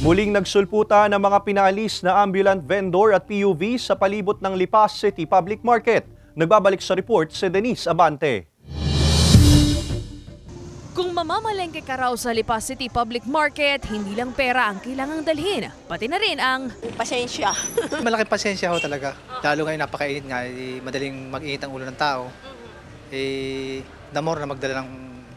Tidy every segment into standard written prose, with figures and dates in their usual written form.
Muling nagsulputan ng mga pinaalis na ambulant vendor at PUV sa palibot ng Lipa City Public Market. Nagbabalik sa report si Denise Abante. Kung mamamalengke ka raw sa Lipa City Public Market, hindi lang pera ang kailangang dalhin, pati na rin ang pasensya. Malaking pasensya ho talaga. Lalo ngayon napakainit nga, madaling mag-init ang ulo ng tao. The more na magdala ng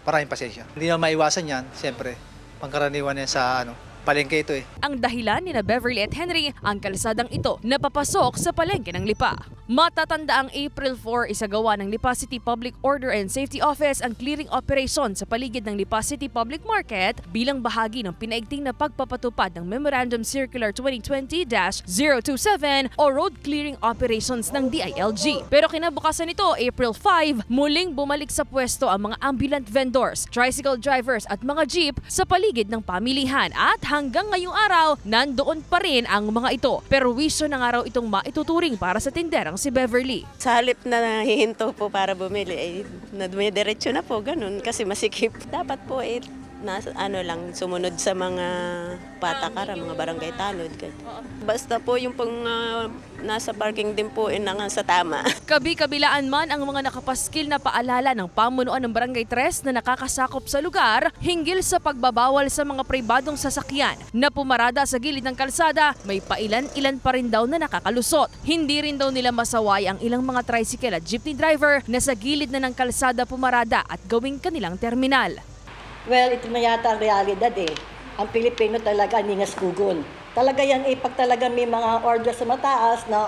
maraming pasensya. Hindi na maiwasan yan, siyempre. Pangkaraniwan yan sa palengke ito eh. Ang dahilan ni Beverly at Henry, ang kalsadang ito napapasok sa palengke ng Lipa. Matatanda ang April 4, isagawa ng Lipa City Public Order and Safety Office ang clearing operation sa paligid ng Lipa City Public Market bilang bahagi ng pinaigting na pagpapatupad ng Memorandum Circular 2020-027 o Road Clearing Operations ng DILG. Pero kinabukasan nito, April 5, muling bumalik sa pwesto ang mga ambulant vendors, tricycle drivers at mga jeep sa paligid ng pamilihan at hanggang ngayong araw, nandoon pa rin ang mga ito. Pero wisyo na nga raw itong maituturing para sa tinderang si Beverly. Sa halip na nahihinto po para bumili, dumidiretso na po, ganun, kasi masikip. Dapat po sumunod sa mga patakaran, mga barangay tanod. Basta po yung nasa parking din po sa tama. Kabi-kabilaan man ang mga nakapaskil na paalala ng pamunuan ng Barangay 3 na nakakasakop sa lugar hinggil sa pagbabawal sa mga pribadong sasakyan na pumarada sa gilid ng kalsada, may pailan-ilan pa rin daw na nakakalusot. Hindi rin daw nila masaway ang ilang mga tricycle at jeepney driver na sa gilid na ng kalsada pumarada at gawing kanilang terminal. Well, ito na yata ang realidad eh. Ang Pilipino talaga ningas kugon. Talaga yan eh, pag talaga may mga order sa mataas na,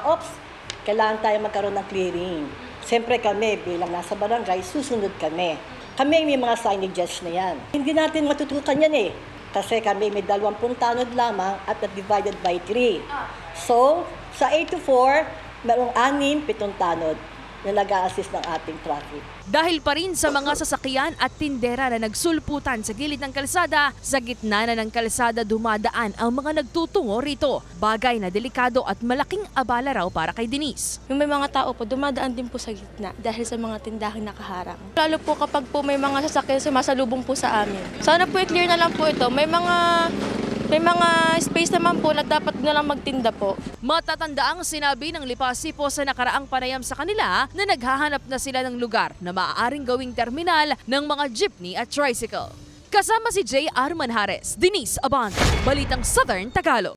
kailangan tayo magkaroon ng clearing. Siyempre kami, bilang nasa barangay, susunod kami. Kami may mga signages na yan. Hindi natin matutukan yan eh. Kasi kami may 20 tanod lamang at divided by 3. So, sa 8 to 4, merong 6-7 tanod na nag-a-assist ng ating traffic. Dahil pa rin sa mga sasakyan at tindera na nagsulputan sa gilid ng kalsada, sa gitna na ng kalsada dumadaan ang mga nagtutungo rito. Bagay na delikado at malaking abala raw para kay Denise. Yung may mga tao po, dumadaan din po sa gitna dahil sa mga tindahang nakaharang. Lalo po kapag po may mga sasakyan sumasalubong po sa amin. Sana po i-clear na lang po ito. May mga space naman po na dapat na lang magtinda po. Matatanda ang sinabi ng Lipa Sipo sa nakaraang panayam sa kanila na naghahanap na sila ng lugar na maaaring gawing terminal ng mga jeepney at tricycle. Kasama si J. R. Manjares, Denise Abante, Balitang Southern Tagalog.